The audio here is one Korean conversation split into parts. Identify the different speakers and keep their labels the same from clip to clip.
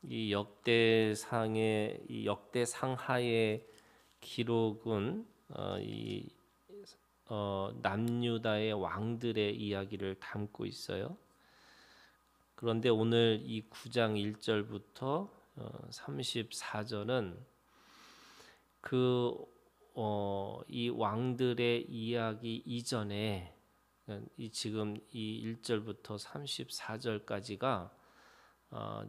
Speaker 1: 이 역대상의 이 역대상하의 기록은 남유다의 왕들의 이야기를 담고 있어요. 그런데 오늘 이 9장 1절부터 34절은 이 왕들의 이야기 이전에 지금 이 1절부터 34절까지가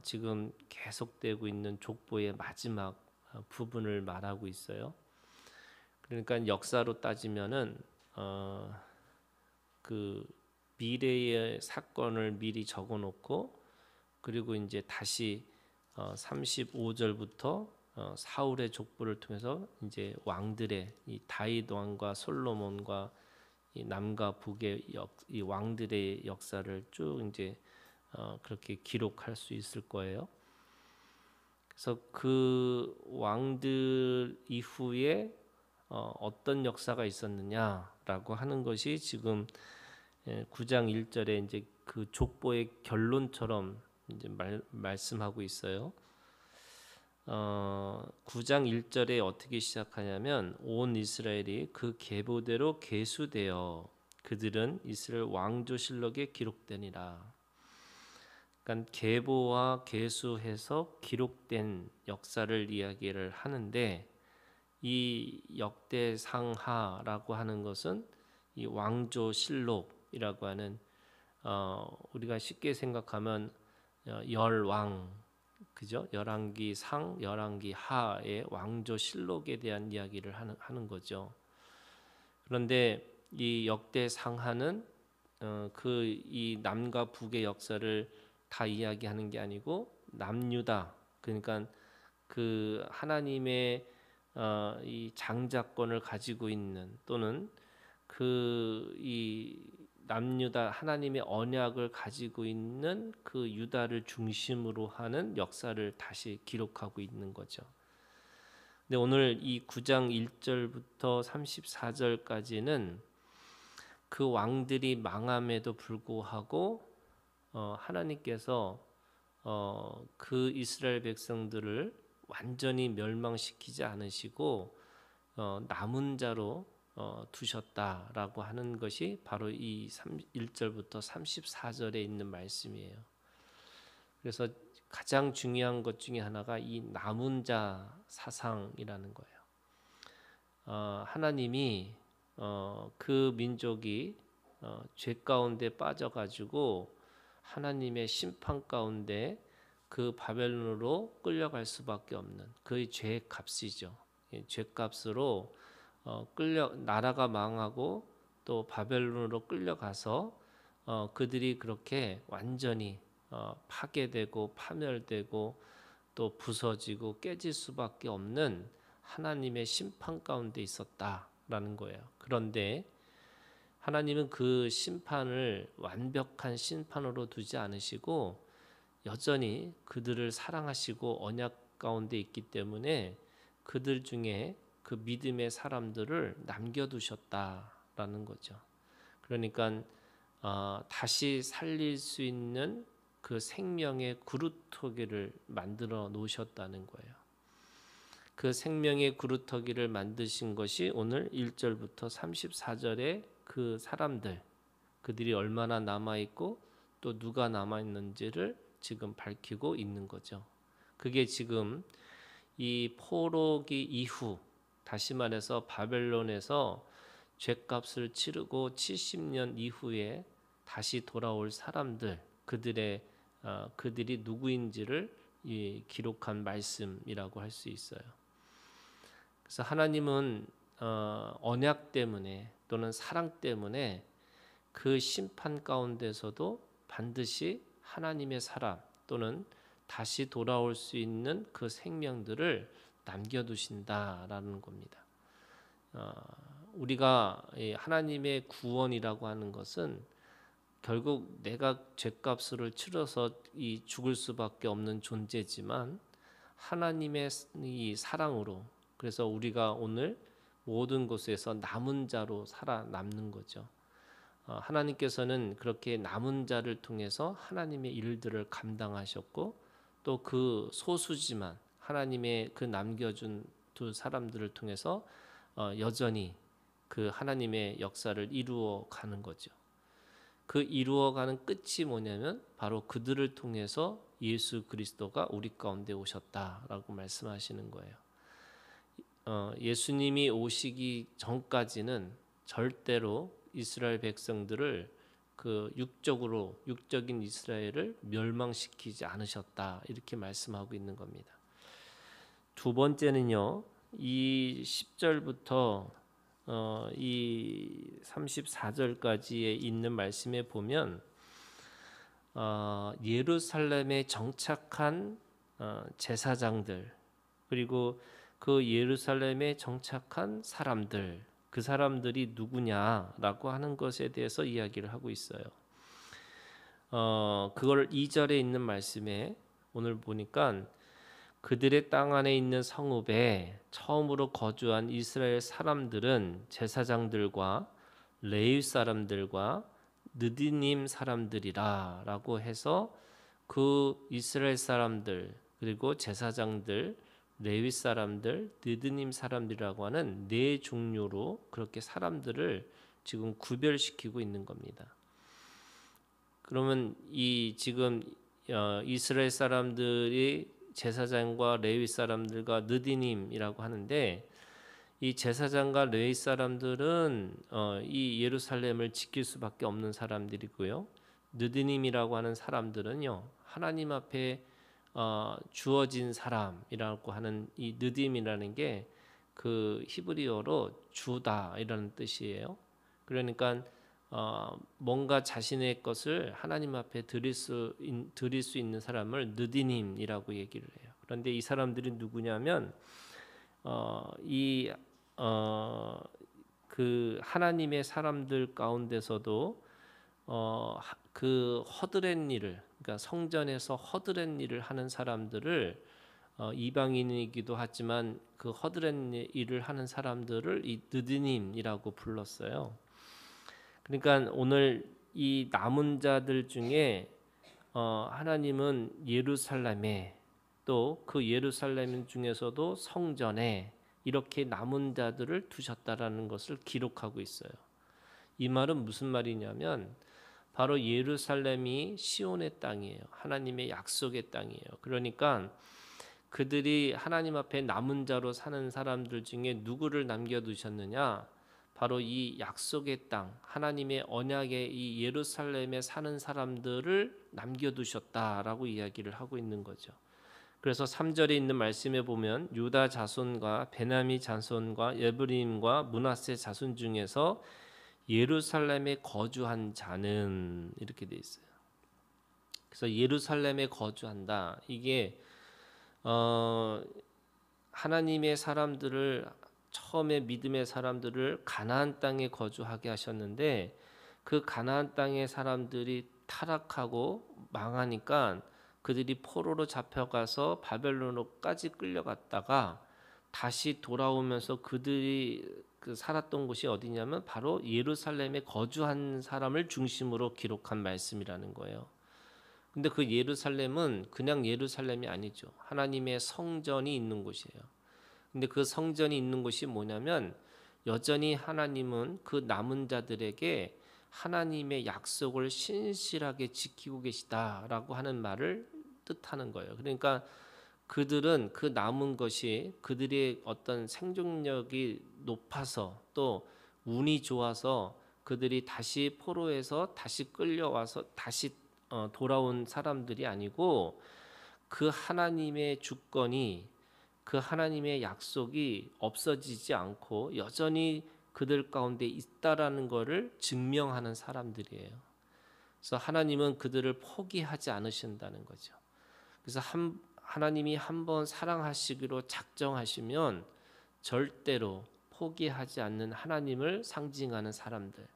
Speaker 1: 지금 계속되고 있는 족보의 마지막 부분을 말하고 있어요. 그러니까 역사로 따지면은 그 미래의 사건을 미리 적어놓고 그리고 이제 다시 35절부터 사울의 족보를 통해서 이제 왕들의 이 다윗 왕과 솔로몬과 이 남과 북의 이 왕들의 역사를 쭉 이제 그렇게 기록할 수 있을 거예요. 그래서 그 왕들 이후에 어떤 역사가 있었느냐라고 하는 것이 지금 9장 1절에 이제 그 족보의 결론처럼 이제 말씀하고 있어요. 9장 1절에 어떻게 시작하냐면 온 이스라엘이 그 계보대로 계수되어 그들은 이스라엘 왕조실록에 기록되니라. 그러니까 계보와 계수해서 기록된 역사를 이야기를 하는데 이 역대상하라고 하는 것은 이 왕조실록이라고 하는 우리가 쉽게 생각하면 열왕 그죠? 열왕기 상, 열왕기 하의 왕조실록에 대한 이야기를 하는 거죠. 그런데 이 역대상하는 그 이 남과 북의 역사를 다 이야기하는 게 아니고 남유다 그러니까 그 하나님의 이 장자권을 가지고 있는 또는 그 이 남유다 하나님의 언약을 가지고 있는 그 유다를 중심으로 하는 역사를 다시 기록하고 있는 거죠. 근데 오늘 이 9장 1절부터 34절까지는 그 왕들이 망함에도 불구하고 하나님께서 그 이스라엘 백성들을 완전히 멸망시키지 않으시고 남은 자로 두셨다라고 하는 것이 바로 이 1절부터 34절에 있는 말씀이에요. 그래서 가장 중요한 것 중에 하나가 이 남은 자 사상이라는 거예요. 하나님이 그 민족이 죄 가운데 빠져가지고 하나님의 심판 가운데 그 바벨론으로 끌려갈 수밖에 없는 그의 죄의 값이죠. 죄값으로 나라가 망하고 또 바벨론으로 끌려가서 그들이 그렇게 완전히 파괴되고 파멸되고 또 부서지고 깨질 수밖에 없는 하나님의 심판 가운데 있었다라는 거예요. 그런데 하나님은 그 심판을 완벽한 심판으로 두지 않으시고 여전히 그들을 사랑하시고 언약 가운데 있기 때문에 그들 중에 그 믿음의 사람들을 남겨두셨다라는 거죠. 그러니까 다시 살릴 수 있는 그 생명의 구루터기를 만들어 놓으셨다는 거예요. 그 생명의 구루터기를 만드신 것이 오늘 1절부터 34절에 그 사람들 그들이 얼마나 남아있고 또 누가 남아있는지를 지금 밝히고 있는 거죠. 그게 지금 이 포로기 이후 다시 말해서 바벨론에서 죗값을 치르고 70년 이후에 다시 돌아올 사람들 그들이 누구인지를 기록한 말씀이라고 할 수 있어요. 그래서 하나님은 언약 때문에 또는 사랑 때문에 그 심판 가운데서도 반드시 하나님의 사람 또는 다시 돌아올 수 있는 그 생명들을 남겨두신다라는 겁니다. 우리가 하나님의 구원이라고 하는 것은 결국 내가 죗값을 치러서 죽을 수밖에 없는 존재지만 하나님의 이 사랑으로 그래서 우리가 오늘 모든 곳에서 남은 자로 살아남는 거죠. 하나님께서는 그렇게 남은 자를 통해서 하나님의 일들을 감당하셨고 또 그 소수지만 하나님의 그 남겨준 두 사람들을 통해서 여전히 그 하나님의 역사를 이루어 가는 거죠. 그 이루어가는 끝이 뭐냐면 바로 그들을 통해서 예수 그리스도가 우리 가운데 오셨다라고 말씀하시는 거예요. 예수님이 오시기 전까지는 절대로 이스라엘 백성들을 그 육적인 이스라엘을 멸망시키지 않으셨다 이렇게 말씀하고 있는 겁니다. 두 번째는요, 이 10절부터 이 34절까지에 있는 말씀에 보면 예루살렘에 정착한 제사장들, 그리고 그 예루살렘에 정착한 사람들, 그 사람들이 누구냐라고 하는 것에 대해서 이야기를 하고 있어요. 그걸 2절에 있는 말씀에 오늘 보니까 그들의 땅 안에 있는 성읍에 처음으로 거주한 이스라엘 사람들은 제사장들과 레위 사람들과 느디님 사람들이라라고 해서 그 이스라엘 사람들 그리고 제사장들, 레위 사람들, 느디님 사람들이라고 하는 네 종류로 그렇게 사람들을 지금 구별시키고 있는 겁니다. 그러면 이 지금 이스라엘 사람들이 제사장과 레위 사람들과 느디님이라고 하는데, 이 제사장과 레위 사람들은 이 예루살렘을 지킬 수밖에 없는 사람들이고요. 느디님이라고 하는 사람들은요, 하나님 앞에 주어진 사람이라고 하는 이 느딤이라는 게 그 히브리어로 주다 이라는 뜻이에요. 그러니까 뭔가 자신의 것을 하나님 앞에 드릴 수 있는 사람을 느디님이라고 얘기를 해요. 그런데 이 사람들이 누구냐면 그 하나님의 사람들 가운데서도 그 허드렛 일을, 그러니까 성전에서 허드렛 일을 하는 사람들을 이방인이기도 하지만 그 허드렛 일을 하는 사람들을 이 느디님이라고 불렀어요. 그러니까 오늘 이 남은 자들 중에 하나님은 예루살렘에, 또 그 예루살렘 중에서도 성전에 이렇게 남은 자들을 두셨다라는 것을 기록하고 있어요. 이 말은 무슨 말이냐면 바로 예루살렘이 시온의 땅이에요. 하나님의 약속의 땅이에요. 그러니까 그들이 하나님 앞에 남은 자로 사는 사람들 중에 누구를 남겨두셨느냐? 바로 이 약속의 땅, 하나님의 언약의 이 예루살렘에 사는 사람들을 남겨두셨다라고 이야기를 하고 있는 거죠. 그래서 3절에 있는 말씀에 보면 유다 자손과 베냐민 자손과 에브라임과 므낫세 자손 중에서 예루살렘에 거주한 자는, 이렇게 돼 있어요. 그래서 예루살렘에 거주한다. 이게 하나님의 사람들을, 처음에 믿음의 사람들을 가나안 땅에 거주하게 하셨는데, 그 가나안 땅의 사람들이 타락하고 망하니까 그들이 포로로 잡혀가서 바벨론으로까지 끌려갔다가 다시 돌아오면서 그들이 살았던 곳이 어디냐면 바로 예루살렘에 거주한 사람을 중심으로 기록한 말씀이라는 거예요. 근데 그 예루살렘은 그냥 예루살렘이 아니죠. 하나님의 성전이 있는 곳이에요. 근데 그 성전이 있는 곳이 뭐냐면 여전히 하나님은 그 남은 자들에게 하나님의 약속을 신실하게 지키고 계시다라고 하는 말을 뜻하는 거예요. 그러니까 그들은 그 남은 것이 그들의 어떤 생존력이 높아서 또 운이 좋아서 그들이 다시 포로에서 다시 끌려와서 다시 돌아온 사람들이 아니고, 그 하나님의 주권이, 그 하나님의 약속이 없어지지 않고 여전히 그들 가운데 있다라는 것을 증명하는 사람들이에요. 그래서 하나님은 그들을 포기하지 않으신다는 거죠. 그래서 하나님이 한번 사랑하시기로 작정하시면 절대로 포기하지 않는 하나님을 상징하는 사람들,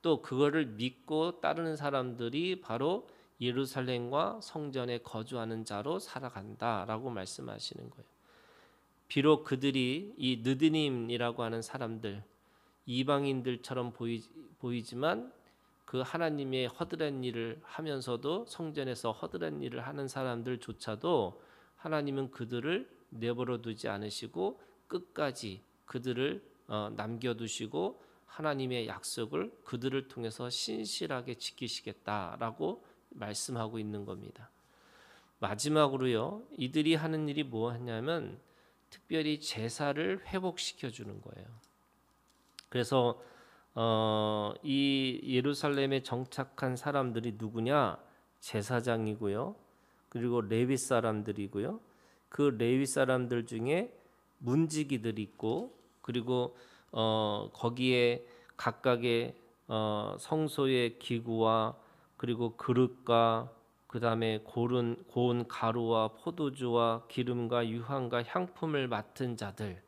Speaker 1: 또 그거를 믿고 따르는 사람들이 바로 예루살렘과 성전에 거주하는 자로 살아간다라고 말씀하시는 거예요. 비록 그들이 이 느디님이라고 하는 사람들, 이방인들처럼 보이지만 그 그 하나님의 허드렛 일을 하면서도 성전에서 허드렛 일을 하는 사람들조차도 하나님은 그들을 내버려 두지 않으시고 끝까지 그들을 남겨두시고 하나님의 약속을 그들을 통해서 신실하게 지키시겠다라고 말씀하고 있는 겁니다. 마지막으로요, 이들이 하는 일이 뭐냐면 특별히 제사를 회복시켜 주는 거예요. 그래서 이 예루살렘에 정착한 사람들이 누구냐? 제사장이고요. 그리고 레위 사람들이고요. 그 레위 사람들 중에 문지기들이 있고, 그리고 거기에 각각의 성소의 기구와 그리고 그릇과 그다음에 고운 가루와 포도주와 기름과 유향과 향품을 맡은 자들.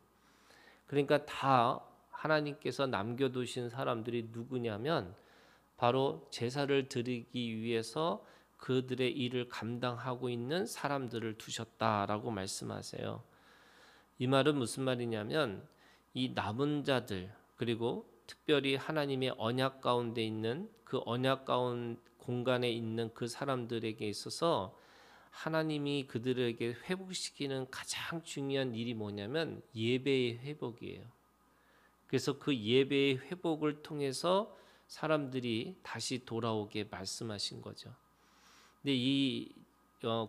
Speaker 1: 그러니까 다 하나님께서 남겨두신 사람들이 누구냐면 바로 제사를 드리기 위해서 그들의 일을 감당하고 있는 사람들을 두셨다라고 말씀하세요. 이 말은 무슨 말이냐면 이 남은 자들, 그리고 특별히 하나님의 언약 가운데 있는 그 언약 가운 공간에 있는 그 사람들에게 있어서 하나님이 그들에게 회복시키는 가장 중요한 일이 뭐냐면 예배의 회복이에요. 그래서 그 예배의 회복을 통해서 사람들이 다시 돌아오게 말씀하신 거죠. 근데 이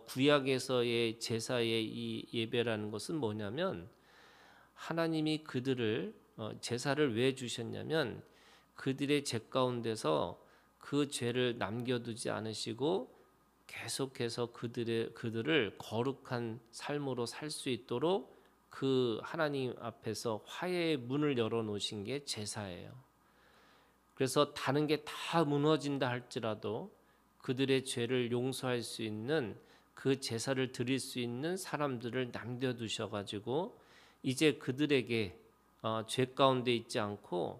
Speaker 1: 구약에서의 제사의 이 예배라는 것은 뭐냐면 하나님이 그들을 제사를 왜 주셨냐면 그들의 죄 가운데서 그 죄를 남겨두지 않으시고 계속해서 그들을 거룩한 삶으로 살 수 있도록 그 하나님 앞에서 화해의 문을 열어놓으신 게 제사예요. 그래서 다른 게 다 무너진다 할지라도 그들의 죄를 용서할 수 있는 그 제사를 드릴 수 있는 사람들을 남겨두셔가지고 이제 그들에게 죄 가운데 있지 않고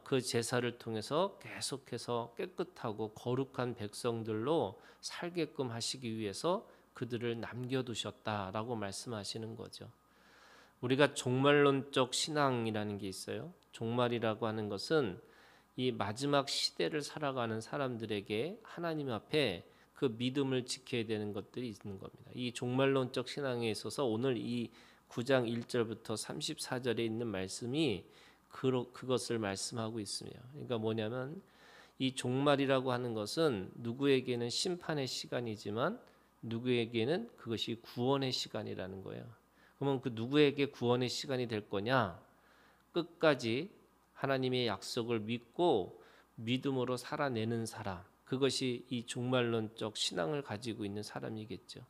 Speaker 1: 그 제사를 통해서 계속해서 깨끗하고 거룩한 백성들로 살게끔 하시기 위해서 그들을 남겨두셨다라고 말씀하시는 거죠. 우리가 종말론적 신앙이라는 게 있어요. 종말이라고 하는 것은 이 마지막 시대를 살아가는 사람들에게 하나님 앞에 그 믿음을 지켜야 되는 것들이 있는 겁니다. 이 종말론적 신앙에 있어서 오늘 이 9장 1절부터 34절에 있는 말씀이 그것을 말씀하고 있으며, 그러니까 뭐냐면 이 종말이라고 하는 것은 누구에게는 심판의 시간이지만 누구에게는 그것이 구원의 시간이라는 거예요. 그러면 그 누구에게 구원의 시간이 될 거냐? 끝까지 하나님의 약속을 믿고 믿음으로 살아내는 사람, 그것이 이 종말론적 신앙을 가지고 있는 사람이겠죠.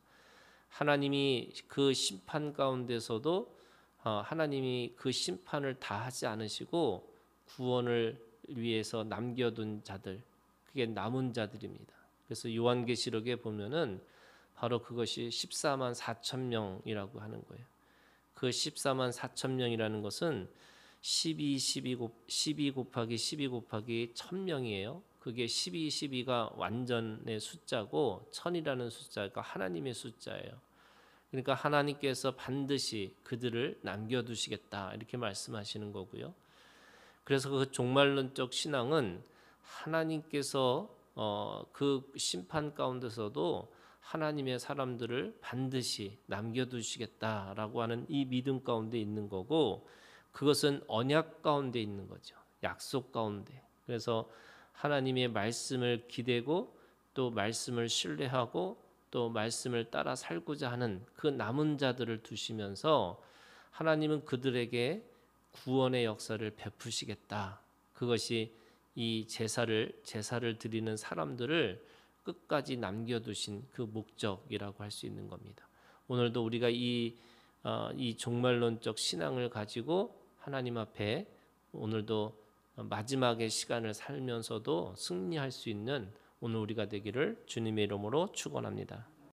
Speaker 1: 하나님이 그 심판 가운데서도 하나님이 그 심판을 다 하지 않으시고 구원을 위해서 남겨둔 자들, 그게 남은 자들입니다. 그래서 요한계시록에 보면은 바로 그것이 14만 4천 명이라고 하는 거예요. 그 14만 4천 명이라는 것은 12 곱하기 12 곱하기 1000명이에요. 그게 12가 완전의 숫자고 1000이라는 숫자가 하나님의 숫자예요. 그러니까 하나님께서 반드시 그들을 남겨두시겠다 이렇게 말씀하시는 거고요. 그래서 그 종말론적 신앙은 하나님께서 그 심판 가운데서도 하나님의 사람들을 반드시 남겨두시겠다라고 하는 이 믿음 가운데 있는 거고, 그것은 언약 가운데 있는 거죠. 약속 가운데. 그래서 하나님의 말씀을 기대고 또 말씀을 신뢰하고 또 말씀을 따라 살고자 하는 그 남은 자들을 두시면서 하나님은 그들에게 구원의 역사를 베푸시겠다. 그것이 이 제사를 드리는 사람들을 끝까지 남겨두신 그 목적이라고 할 수 있는 겁니다. 오늘도 우리가 이 종말론적 신앙을 가지고 하나님 앞에 오늘도 마지막의 시간을 살면서도 승리할 수 있는 오늘 우리가 되기를 주님의 이름으로 축원합니다.